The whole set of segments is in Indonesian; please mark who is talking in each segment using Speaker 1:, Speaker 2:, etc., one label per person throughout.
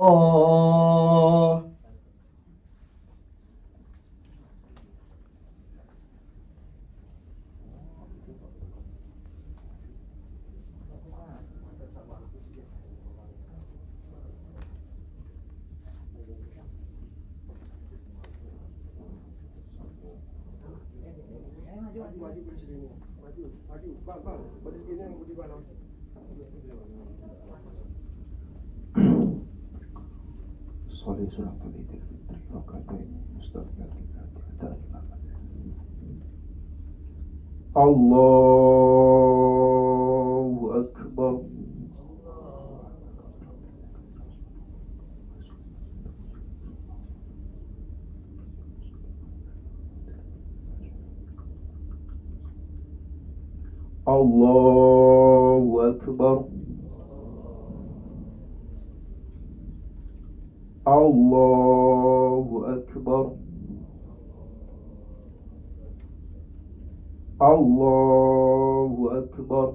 Speaker 1: Allah.
Speaker 2: Soleh surat Al-Idul Fitri Rakatain Mustaqbal Kita Allahu Akbar. Allahu Akbar. Allahu Akbar. Allahu Akbar.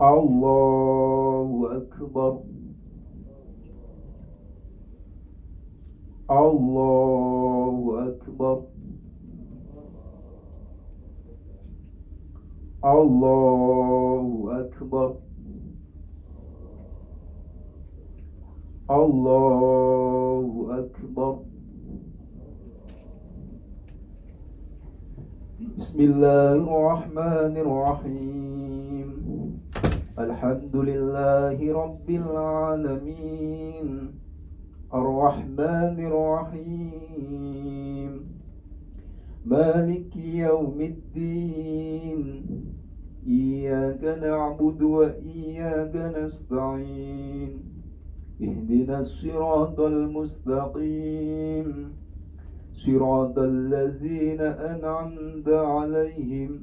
Speaker 2: Allahu Akbar. Allahu Akbar. Allahu Akbar. Allahu Akbar. Bismillahirrahmanirrahim. Alhamdulillahi Rabbil Alamin. Ar-Rahmanir-Rahim. Maliki Yawmiddin. Iyyaka na'budu wa iyyaka nasta'in. اهدنا الصراط المستقيم صراط الذين أنعمت عليهم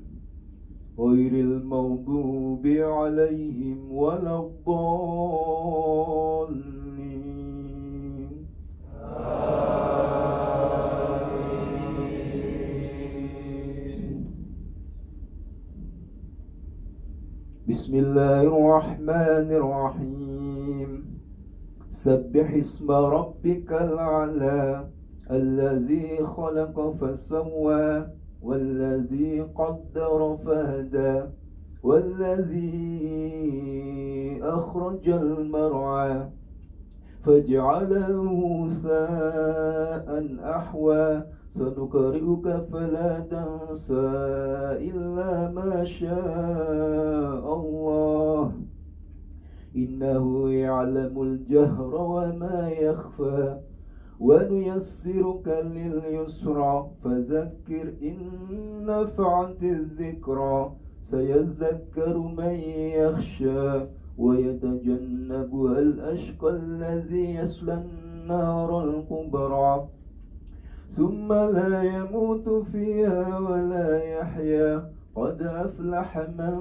Speaker 2: غير المغضوب عليهم ولا الضالين بسم الله الرحمن الرحيم سبح اسم ربك الأعلى الذي خلق فسوى والذي قدر فهدى والذي أخرج المرعى فاجعله ثاء أحوى سنقرئك فلا تنسى إلا ما شاء الله إنه يعلم الجهر وما يخفى ونيسرك لليسرى فذكر إن نفعت الذكرى سيذكر من يخشى ويتجنبها الأشقى الذي يصلى النار الكبرى ثم لا يموت فيها ولا يحيا قد أفلح من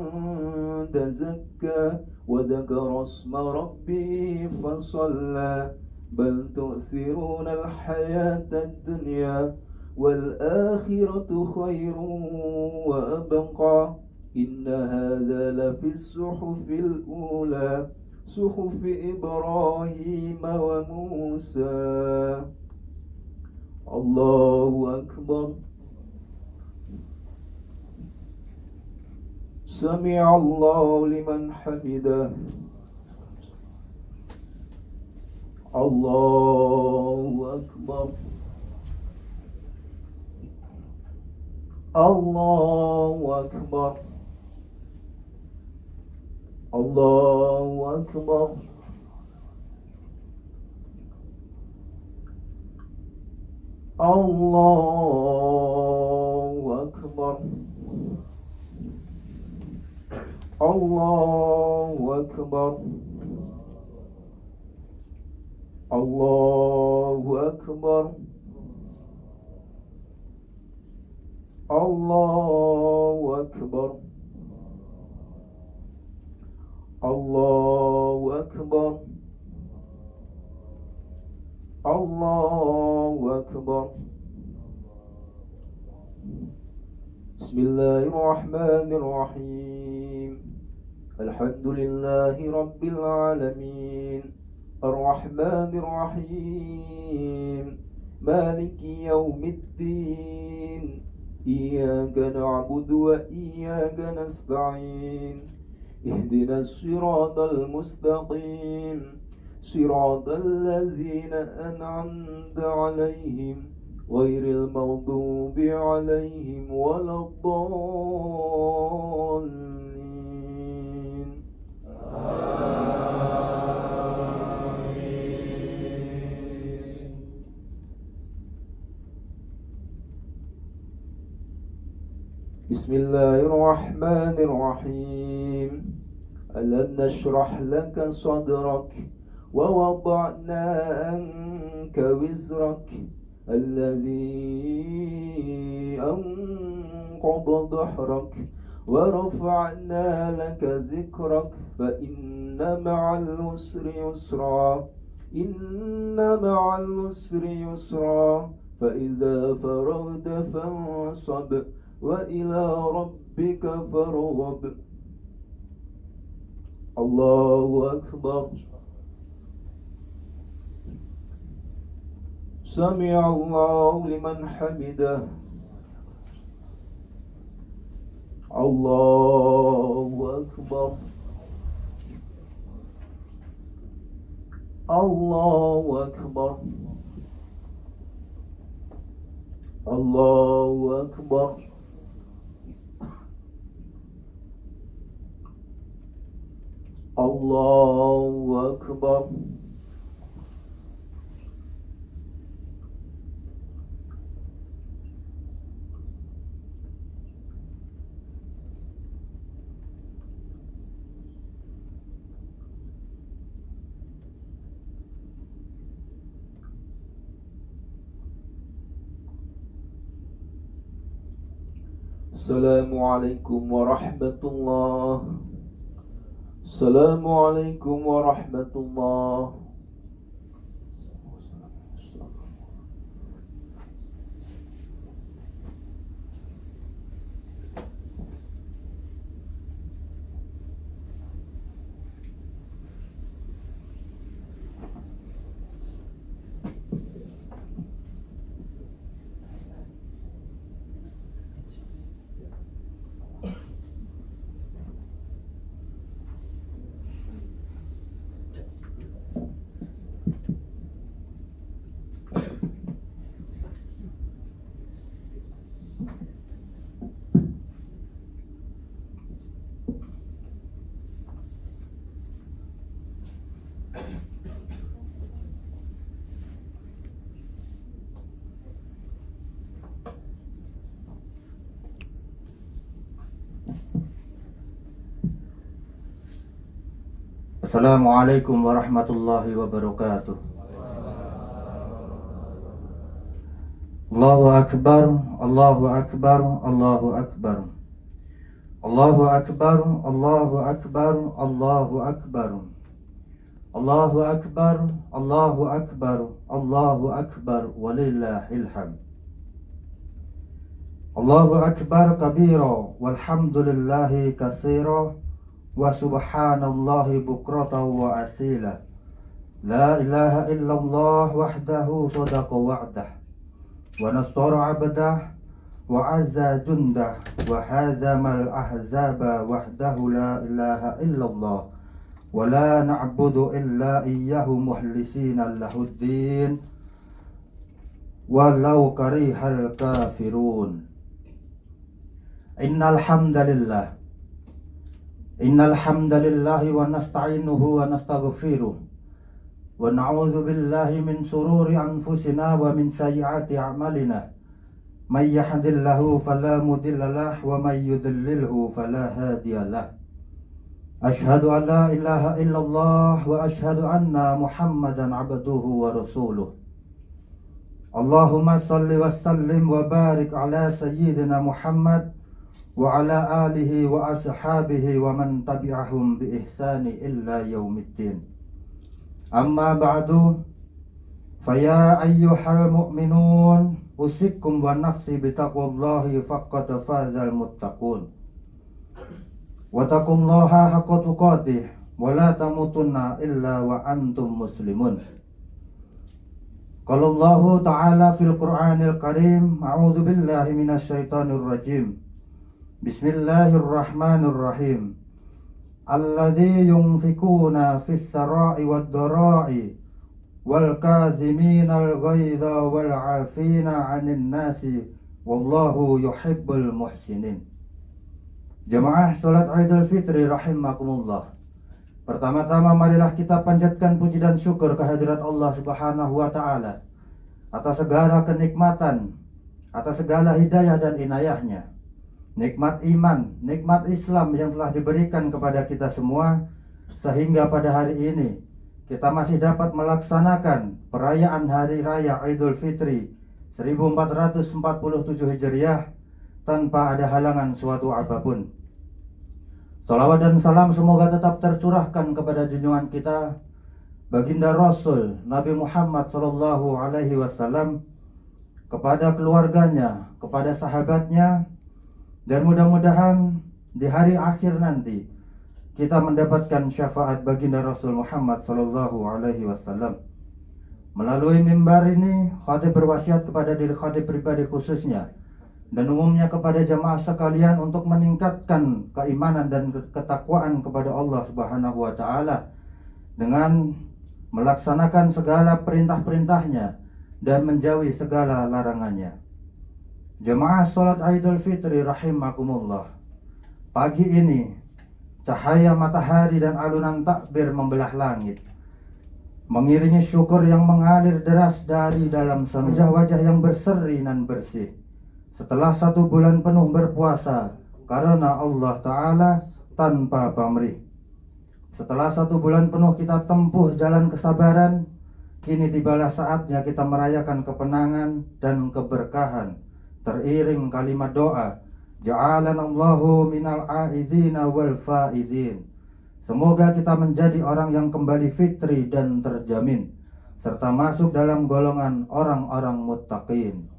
Speaker 2: تزكى وذكر اسم ربه فصلى بل تؤثرون الحياة الدنيا والآخرة خير وأبقى إن هذا لفي الصحف الأولى صحف إبراهيم وموسى الله أكبر سمع الله لمن حمده الله أكبر الله أكبر الله أكبر الله أكبر الله أكبر الله أكبر الله أكبر الله أكبر الله أكبر بسم الله الرحمن الرحيم الحمد لله رب العالمين الرحمن الرحيم مالك يوم الدين إياك نعبد وإياك نستعين اهدنا الصراط المستقيم صراط الذين أنعمت عليهم غير المغضوب عليهم ولا الضالين بسم الله الرحمن الرحيم ألم نشرح لك صدرك ووضعنا عنك وزرك الذي أنقض ظهرك ورفعنا لك ذكرك فإن مع العسر يسرا إن مع العسر يسرا فإذا فرغت فانصب وإلى ربك فارغب الله أكبر سمع الله لمن حمده الله أكبر الله أكبر الله أكبر الله أكبر السلام عليكم ورحمة الله السلام عليكم ورحمة الله
Speaker 1: Assalamualaikum warahmatullahi wabarakatuh. Allahu akbar, Allahu akbar, Allahu akbar. Allahu akbar, Allahu akbar, Allahu akbar. Allahu akbar, Allahu akbar, Allahu akbar, walillahil hamd. Allahu akbar kabira, walhamdulillahi katsira. Wa subhanallahi bukrata wa asila. La ilaha illallah wahdahu sadaqa wa'dah wa nasara 'abdah wa azza jundah wa hazamal ahzaba wahdahu la ilaha illallah wa la na'budu illa iyyahu mukhlisina lahuddin walau karihal kafirun. Innal hamdalillah Innal hamdalillahi wa nasta'inuhu wa nastaghfiruh wa na'udzu billahi min sururi anfusina wa min sayyiati a'malina may yahdihillahu fala mudilla lahu wa may yudlilhu fala hadiya lahu. Ashhadu an la ilaha illallah wa ashhadu anna Muhammadan 'abduhu wa rasuluh. Allahumma shalli wa sallim wa barik ala sayyidina Muhammad wa ala alihi wa ashabihi wa man tabi'ahum bi ihsani illa yaumiddin. Amma ba'du, faya ayyuhal mu'minun usikum wa nafsi bitaqwallahi faqad fazal muttaqun. Wattaqullaha haqqa tuqatih wa la tamutunna illa wa antum muslimun. Qala Allah Ta'ala fil Qur'anil Karim, a'udzu billahi minasy syaithanir rajim. Bismillahirrahmanirrahim. Alladzi yunfikuna fis sarai wad dharai wal kadziminal ghaidha wal 'afina 'anil nasi wallahu yuhibbul muhsinin. Jamaah salat Idul Fitri rahimakumullah. Pertama-tama marilah kita panjatkan puji dan syukur kehadirat Allah Subhanahu wa taala atas segala kenikmatan, atas segala hidayah dan inayahnya. Nikmat iman, nikmat Islam yang telah diberikan kepada kita semua, sehingga pada hari ini kita masih dapat melaksanakan perayaan Hari Raya Idul Fitri 1447 Hijriah tanpa ada halangan suatu apapun. Salawat dan salam semoga tetap tercurahkan kepada junjungan kita, baginda Rasul Nabi Muhammad sallallahu alaihi wasallam, kepada keluarganya, kepada sahabatnya, dan mudah-mudahan di hari akhir nanti kita mendapatkan syafaat baginda Rasul Muhammad sallallahu alaihi wasallam. Melalui mimbar ini, khatib berwasiat kepada diri khatib pribadi khususnya dan umumnya kepada jamaah sekalian untuk meningkatkan keimanan dan ketakwaan kepada Allah Subhanahu wa taala dengan melaksanakan segala perintah-perintahnya dan menjauhi segala larangannya. Jamaah salat Idul Fitri rahimakumullah. Pagi ini cahaya matahari dan alunan takbir membelah langit, mengiringi syukur yang mengalir deras dari dalam wajah-wajah yang berseri dan bersih. Setelah 1 bulan penuh berpuasa karena Allah Ta'ala tanpa pamrih. Setelah 1 bulan penuh kita tempuh jalan kesabaran, kini tibalah saatnya kita merayakan kemenangan dan keberkahan teriring kalimat doa, Ja'alanallahu minal a'idina wal fa'idin. Semoga kita menjadi orang yang kembali fitri dan terjamin, serta masuk dalam golongan orang-orang muttaqin.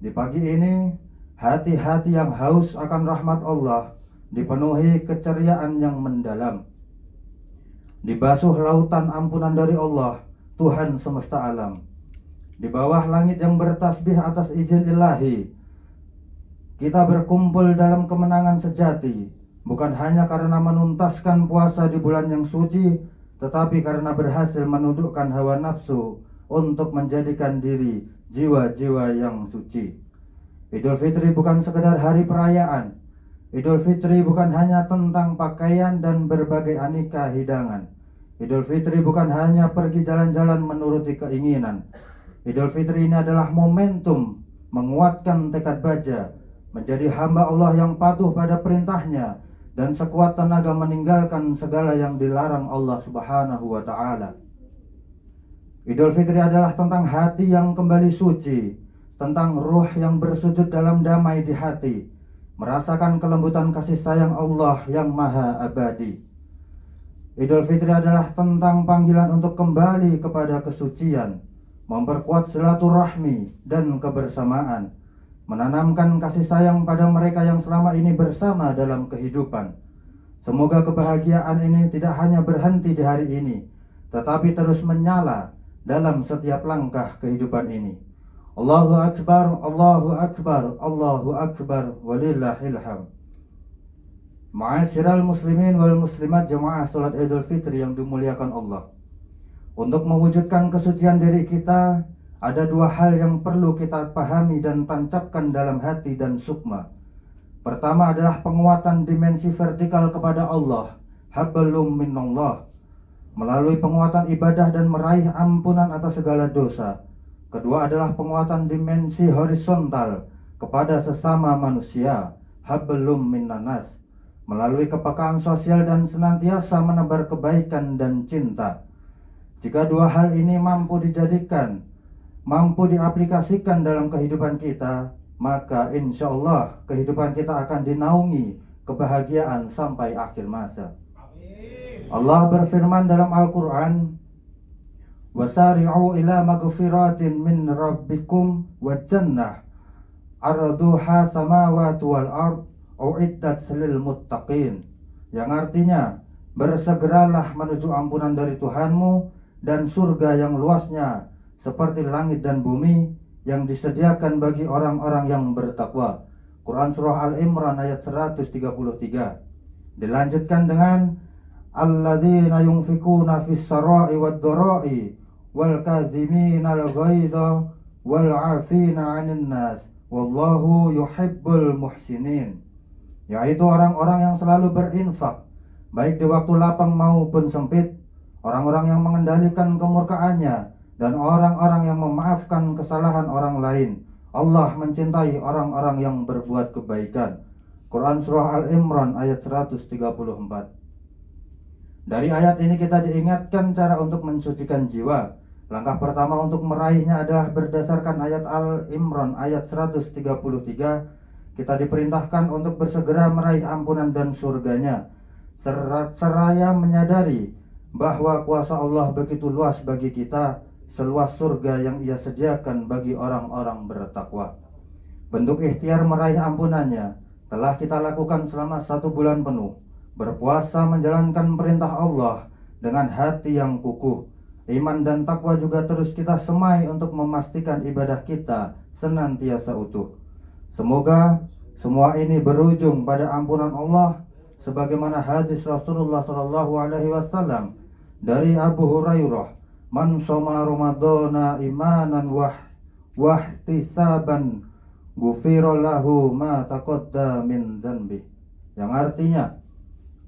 Speaker 1: Di pagi ini, hati-hati yang haus akan rahmat Allah dipenuhi keceriaan yang mendalam. Dibasuh lautan ampunan dari Allah, Tuhan semesta alam. Di bawah langit yang bertasbih atas izin ilahi, kita berkumpul dalam kemenangan sejati, bukan hanya karena menuntaskan puasa di bulan yang suci, tetapi karena berhasil menundukkan hawa nafsu untuk menjadikan diri jiwa-jiwa yang suci. Idul Fitri bukan sekedar hari perayaan. Idul Fitri bukan hanya tentang pakaian dan berbagai aneka hidangan. Idul Fitri bukan hanya pergi jalan-jalan menuruti keinginan. Idul Fitri ini adalah momentum menguatkan tekad baja, menjadi hamba Allah yang patuh pada perintahnya, dan sekuat tenaga meninggalkan segala yang dilarang Allah Subhanahu wa ta'ala. Idul Fitri adalah tentang hati yang kembali suci, tentang ruh yang bersujud dalam damai di hati, merasakan kelembutan kasih sayang Allah yang maha abadi. Idul Fitri adalah tentang panggilan untuk kembali kepada kesucian, memperkuat silaturahmi dan kebersamaan, menanamkan kasih sayang pada mereka yang selama ini bersama dalam kehidupan. Semoga kebahagiaan ini tidak hanya berhenti di hari ini, tetapi terus menyala dalam setiap langkah kehidupan ini. Allahu Akbar, Allahu Akbar, Allahu Akbar, walillahil hamd. Ma'asyiral muslimin wal muslimat jamaah salat Idul Fitri yang dimuliakan Allah. Untuk mewujudkan kesucian diri kita, ada 2 hal yang perlu kita pahami dan tancapkan dalam hati dan sukma. Pertama adalah penguatan dimensi vertikal kepada Allah, hablum minallah, melalui penguatan ibadah dan meraih ampunan atas segala dosa. Kedua adalah penguatan dimensi horizontal kepada sesama manusia, hablum minannas, melalui kepekaan sosial dan senantiasa menebar kebaikan dan cinta. Jika 2 hal ini mampu diaplikasikan dalam kehidupan kita, maka insya Allah kehidupan kita akan dinaungi kebahagiaan sampai akhir masa. Allah berfirman dalam Al-Quran, wasari'u ila magfiratin min rabbikum wa jannah arduha samawati wal ard uiddat lil muttaqin. yang artinya bersegeralah menuju ampunan dari Tuhanmu dan surga yang luasnya seperti langit dan bumi yang disediakan bagi orang-orang yang bertakwa. Quran Surah Al-Imran ayat 133. Dilanjutkan dengan alladzina yunfikuna fis sarai wad dharai wal kadhimina al ghaidha wal 'afina 'anil nas wallahu yuhibbul muhsinin, yaitu orang-orang yang selalu berinfak baik di waktu lapang maupun sempit, orang-orang yang mengendalikan kemurkaannya, dan orang-orang yang memaafkan kesalahan orang lain. Allah mencintai orang-orang yang berbuat kebaikan. Quran Surah Al-Imran ayat 134. Dari ayat ini kita diingatkan cara untuk mensucikan jiwa. Langkah pertama untuk meraihnya adalah berdasarkan ayat Al-Imran ayat 133. Kita diperintahkan untuk bersegera meraih ampunan dan surganya, seraya menyadari bahwa kuasa Allah begitu luas bagi kita, seluas surga yang Ia sediakan bagi orang-orang bertakwa. Bentuk ikhtiar meraih ampunannya telah kita lakukan selama 1 bulan penuh, berpuasa menjalankan perintah Allah dengan hati yang kukuh. Iman dan takwa juga terus kita semai untuk memastikan ibadah kita senantiasa utuh. Semoga semua ini berujung pada ampunan Allah, sebagaimana hadis Rasulullah SAW dari Abu Hurairah, man shoma ramadhana imanan wahtisaban ghufira lahu ma taqaddama min dzanbi, yang artinya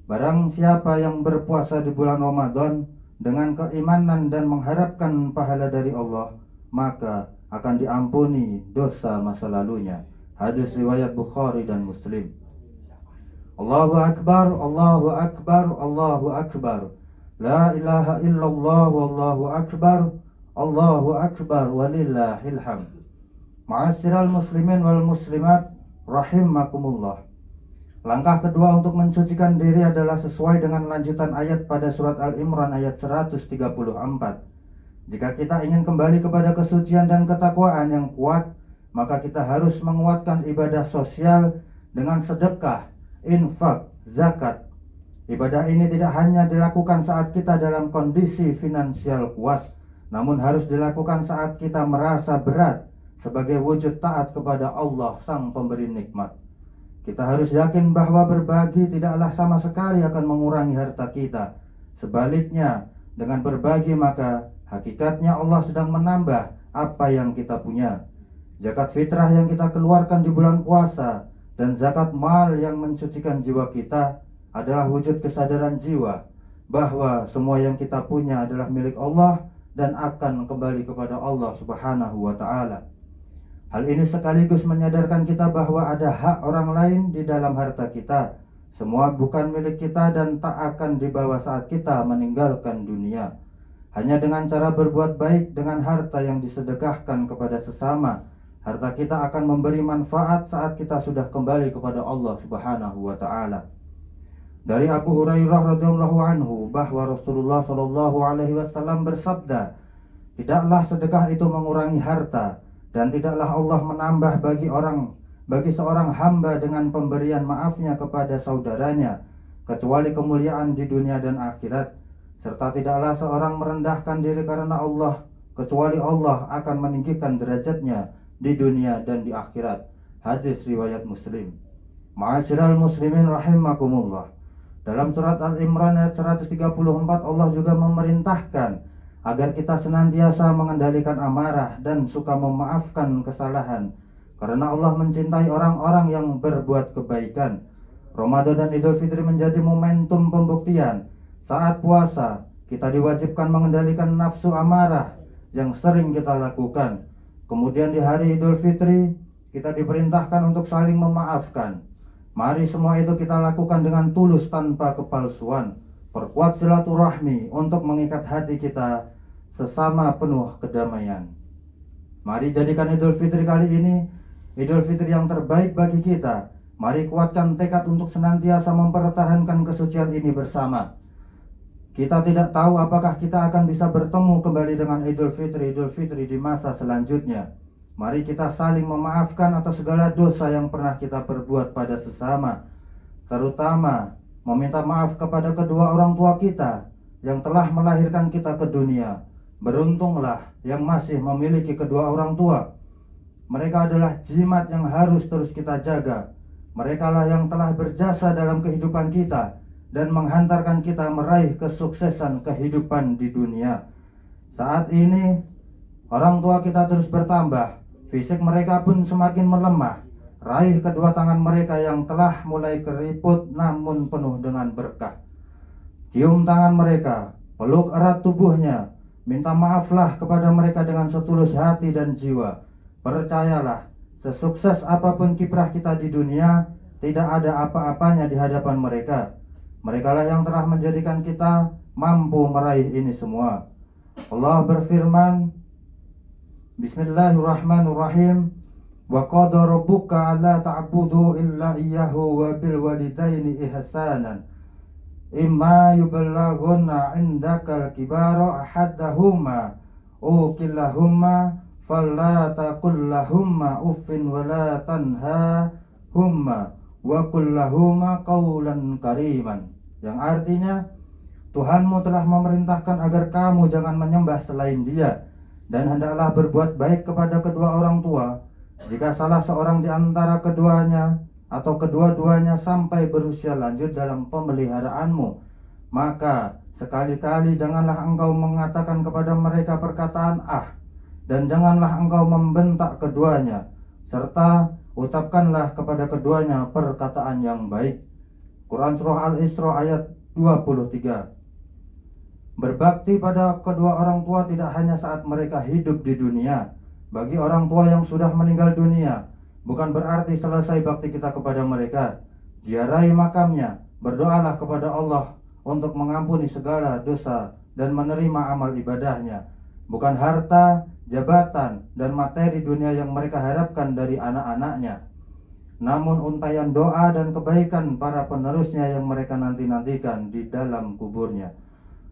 Speaker 1: barang siapa yang berpuasa di bulan Ramadan dengan keimanan dan mengharapkan pahala dari Allah, maka akan diampuni dosa masa lalunya. Hadis riwayat Bukhari dan Muslim. Allahu Akbar, Allahu Akbar, Allahu Akbar. La ilaha illallah, wallahu akbar, Allahu Akbar, walillahil hamd. Ma'asyiral muslimin wal muslimat rahimakumullah. Langkah kedua untuk mensucikan diri adalah sesuai dengan lanjutan ayat pada surat Al-Imran ayat 134. Jika kita ingin kembali kepada kesucian dan ketakwaan yang kuat, maka kita harus menguatkan ibadah sosial dengan sedekah, infak, zakat. Ibadah ini tidak hanya dilakukan saat kita dalam kondisi finansial kuat, namun harus dilakukan saat kita merasa berat sebagai wujud taat kepada Allah Sang Pemberi Nikmat. Kita harus yakin bahwa berbagi tidaklah sama sekali akan mengurangi harta kita. Sebaliknya, dengan berbagi maka hakikatnya Allah sedang menambah apa yang kita punya. Zakat fitrah yang kita keluarkan di bulan puasa dan zakat mal yang mensucikan jiwa kita adalah wujud kesadaran jiwa bahwa semua yang kita punya adalah milik Allah dan akan kembali kepada Allah Subhanahu wa ta'ala. Hal ini sekaligus menyadarkan kita bahwa ada hak orang lain di dalam harta kita. Semua bukan milik kita dan tak akan dibawa saat kita meninggalkan dunia. Hanya dengan cara berbuat baik dengan harta yang disedekahkan kepada sesama, harta kita akan memberi manfaat saat kita sudah kembali kepada Allah Subhanahu wa ta'ala. Dari Abu Hurairah radhiyallahu anhu bahwa Rasulullah SAW bersabda, tidaklah sedekah itu mengurangi harta, dan tidaklah Allah menambah bagi seorang hamba dengan pemberian maafnya kepada saudaranya, kecuali kemuliaan di dunia dan akhirat. Serta tidaklah seorang merendahkan diri karena Allah, kecuali Allah akan meninggikan derajatnya di dunia dan di akhirat. Hadis riwayat Muslim. Ma'asyiral muslimin rahimakumullah. Dalam surat Al-Imran ayat 134 Allah juga memerintahkan agar kita senantiasa mengendalikan amarah dan suka memaafkan kesalahan, karena Allah mencintai orang-orang yang berbuat kebaikan. Ramadan dan Idul Fitri menjadi momentum pembuktian. Saat puasa, kita diwajibkan mengendalikan nafsu amarah yang sering kita lakukan. Kemudian di hari Idul Fitri, kita diperintahkan untuk saling memaafkan. Mari semua itu kita lakukan dengan tulus tanpa kepalsuan. Perkuat silaturahmi untuk mengikat hati kita sesama penuh kedamaian. Mari jadikan Idul Fitri kali ini Idul Fitri yang terbaik bagi kita. Mari kuatkan tekad untuk senantiasa mempertahankan kesucian ini bersama. Kita tidak tahu apakah kita akan bisa bertemu kembali dengan Idul Fitri di masa selanjutnya. Mari kita saling memaafkan atas segala dosa yang pernah kita perbuat pada sesama, terutama meminta maaf kepada kedua orang tua kita yang telah melahirkan kita ke dunia. Beruntunglah yang masih memiliki kedua orang tua. Mereka adalah jimat yang harus terus kita jaga. Mereka lah yang telah berjasa dalam kehidupan kita dan menghantarkan kita meraih kesuksesan kehidupan di dunia. Saat ini orang tua kita terus bertambah, fisik mereka pun semakin melemah. Raih kedua tangan mereka yang telah mulai keriput namun penuh dengan berkah. Cium tangan mereka, peluk erat tubuhnya, minta maaflah kepada mereka dengan setulus hati dan jiwa. Percayalah, sesukses apapun kiprah kita di dunia, tidak ada apa-apanya di hadapan mereka. Merekalah yang telah menjadikan kita mampu meraih ini semua. Allah berfirman, Bismillahirrahmanirrahim. Wa qada rabbuka alla ta'budu illa iyyahu wa bil walidaini ihsanan. Imma yuballaghunna 'indaka al-kibara ahaduhuma aw kilahuma fala taqul lahumma uffin wa la tanhahumma wa qul lahumma qawlan kariman. Yang artinya, Tuhanmu telah memerintahkan agar kamu jangan menyembah selain Dia, dan hendaklah berbuat baik kepada kedua orang tua. Jika salah seorang di antara keduanya atau kedua-duanya sampai berusia lanjut dalam pemeliharaanmu, maka sekali-kali janganlah engkau mengatakan kepada mereka perkataan "ah", dan janganlah engkau membentak keduanya, serta ucapkanlah kepada keduanya perkataan yang baik. Quran Surah Al-Isra ayat 23. Berbakti pada kedua orang tua tidak hanya saat mereka hidup di dunia. Bagi orang tua yang sudah meninggal dunia, bukan berarti selesai bakti kita kepada mereka. Ziarahi makamnya, berdoalah kepada Allah untuk mengampuni segala dosa dan menerima amal ibadahnya. Bukan harta, jabatan, dan materi dunia yang mereka harapkan dari anak-anaknya, namun untayan doa dan kebaikan para penerusnya yang mereka nanti-nantikan di dalam kuburnya.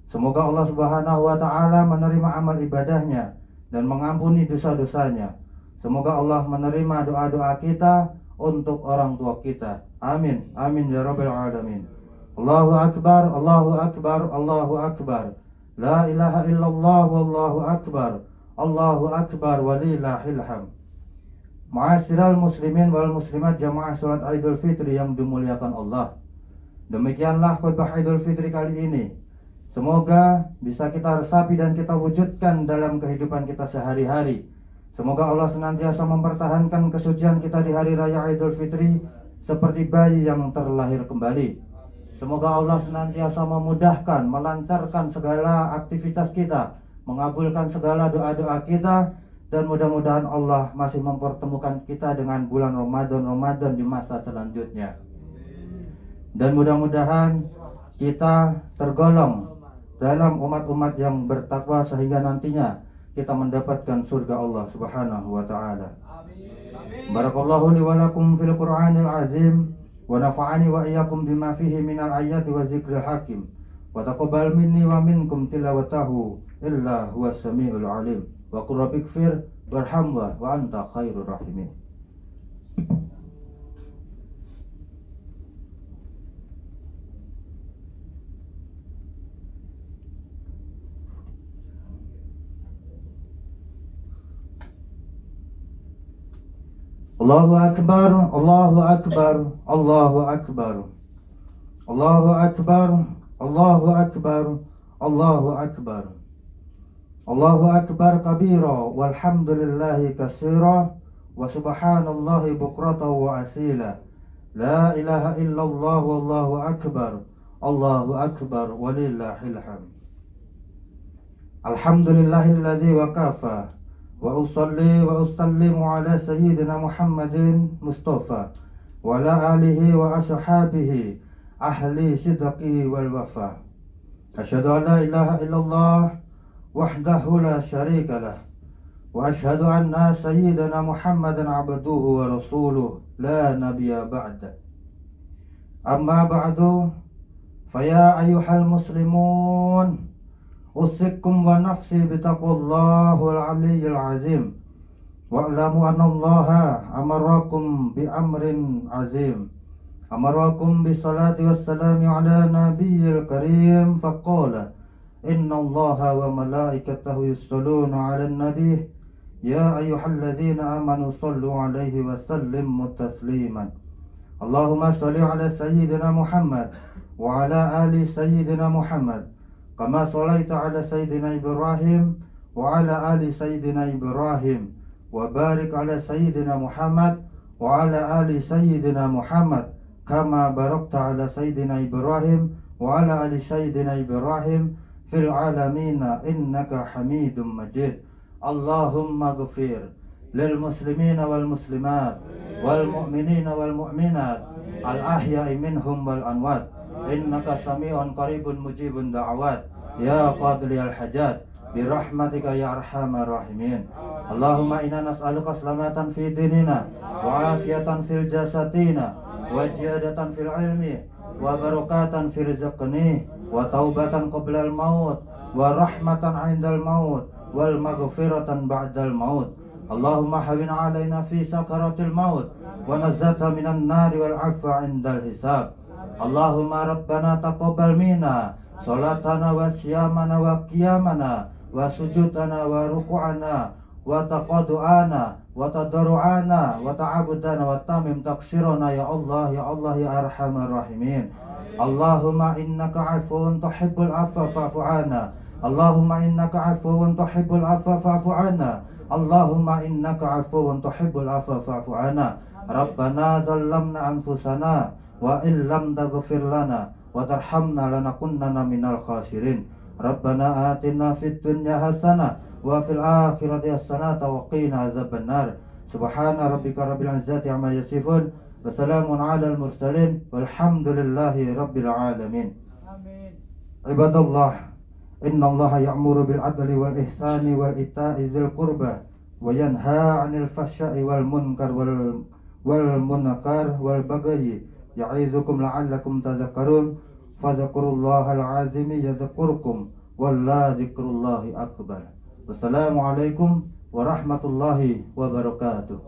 Speaker 1: Semoga Allah Subhanahu wa Ta'ala menerima amal ibadahnya dan mengampuni dosa-dosanya. Semoga Allah menerima doa-doa kita untuk orang tua kita. Amin. Amin ya rabbal alamin. Allahu akbar, Allahu akbar, Allahu akbar. La ilaha illallah wallahu akbar. Allahu akbar walillahil hamd. Ma'asyiral muslimin wal muslimat jamaah salat Idul Fitri yang dimuliakan Allah. Demikianlah khutbah Idul Fitri kali ini. Semoga bisa kita resapi dan kita wujudkan dalam kehidupan kita sehari-hari. Semoga Allah senantiasa mempertahankan kesucian kita di hari raya Idul Fitri seperti bayi yang terlahir kembali. Semoga Allah senantiasa memudahkan, melancarkan segala aktivitas kita, mengabulkan segala doa-doa kita, dan mudah-mudahan Allah masih mempertemukan kita dengan bulan Ramadan di masa selanjutnya. Dan mudah-mudahan kita tergolong dalam umat-umat yang bertakwa sehingga nantinya kita mendapatkan surga Allah Subhanahu wa Ta'ala. Barakallahu li wa lakum fil Qur'anil azim wa nafa'ani wa iyyakum bima fihi minal ayati wa zikril hakim wa taqabbal minni wa minkum tilawatahu illa huwas samiul alim wa qur rabbighfir warhamhu wa anta khairur rahimin. Allahu akbar, Allahu akbar, Allahu akbar. Allahu akbar, Allahu akbar, Allahu akbar. Allahu akbar kabira walhamdulillahi katsira wa subhanallahi bukratan wa asila. La ilaha illallah wallahu akbar. Allahu akbar walillahil hamd. Alhamdulillahilladzi waqafa wa usalli wa usallimu ala sayyidina Muhammadin Mustafa wa ala alihi wa ashabihi ahli sidqi wal wafa. Asyhadu an la ilaha illallah wahdahu la syarika lah wa asyhadu anna sayyidina Muhammadan abduhu wa rasuluh la nabiyya ba'da. Amma ba'du, faya ayyuhal muslimun, usikum wa nafsi bitaqwallahul aliyyil azim wa'lamu annallaha amarakum bi amrin azim. أمركم بالصلاة والسلام على نبي الكريم فقال إن الله وملائكته يصلون على النبي يا أيها الذين آمنوا صلوا عليه وسلموا تسليما اللهم صل على سيدنا محمد وعلى آل سيدنا محمد كما صليت على سيدنا إبراهيم وعلى آل سيدنا إبراهيم وبارك على سيدنا محمد وعلى آل سيدنا محمد كما باركت على سيدنا إبراهيم وعلى آل سيدنا إبراهيم في العالمين إنك حميد مجيد اللهم اغفر للمسلمين والمسلمات والمؤمنين والمؤمنات الأحياء منهم والأموات إنك سميع قريب مجيب الدعوات يا قاضي الحاجات برحمتك يا أرحم الراحمين اللهم إنا نسألك سلامة في ديننا وعافية في جسدنا وزيادة في العلم وبركة في رزقنا وتوبة قبل الموت ورحمة عند الموت والمغفرة بعد الموت اللهم حبنا علينا في سكرات الموت ونزلت من النار والعفو عند الحساب اللهم ربنا تقبل منا صلاتنا وصيامنا وقيامنا وسجودنا وركوعنا وتقضعنا وتضرعنا وتعبدنا وتمم تقصيرنا يا الله يا الله يا أرحم الراحمين اللهم إنك عفو تحب العفو فاعف عنا اللهم إنك عفو تحب العفو فاعف عنا اللهم إنك عفو تحب العفو فاعف عنا ربنا ظلمنا أنفسنا وإن لم تغفر لنا وترحمنا لنكونن من الخاسرين ربنا آتنا في الدنيا حسنة وفي الآخرة حسنة وقنا عذاب النار سبحان ربك رب العزة عما يصفون وسلام على المرسلين والحمد لله رب العالمين عباد الله إن الله يأمر بالعدل والإحسان وإيتاء ذي القربى وينهى عن الفحشاء والمنكر والمنكر والبغي يعظكم لعلكم تذكرون فاذكروا الله العظيم يذكركم ولذكر الله أكبر والسلام عليكم ورحمة الله وبركاته.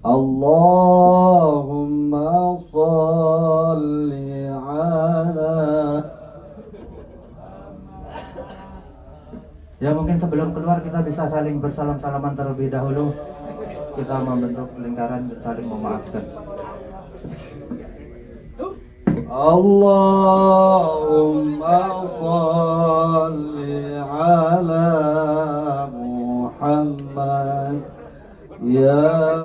Speaker 2: Allahumma salli ala.
Speaker 1: Ya mungkin sebelum keluar kita bisa saling bersalam-salaman terlebih dahulu. Kita membentuk lingkaran saling memaafkan.
Speaker 2: Allahumma salli ala Muhammad ya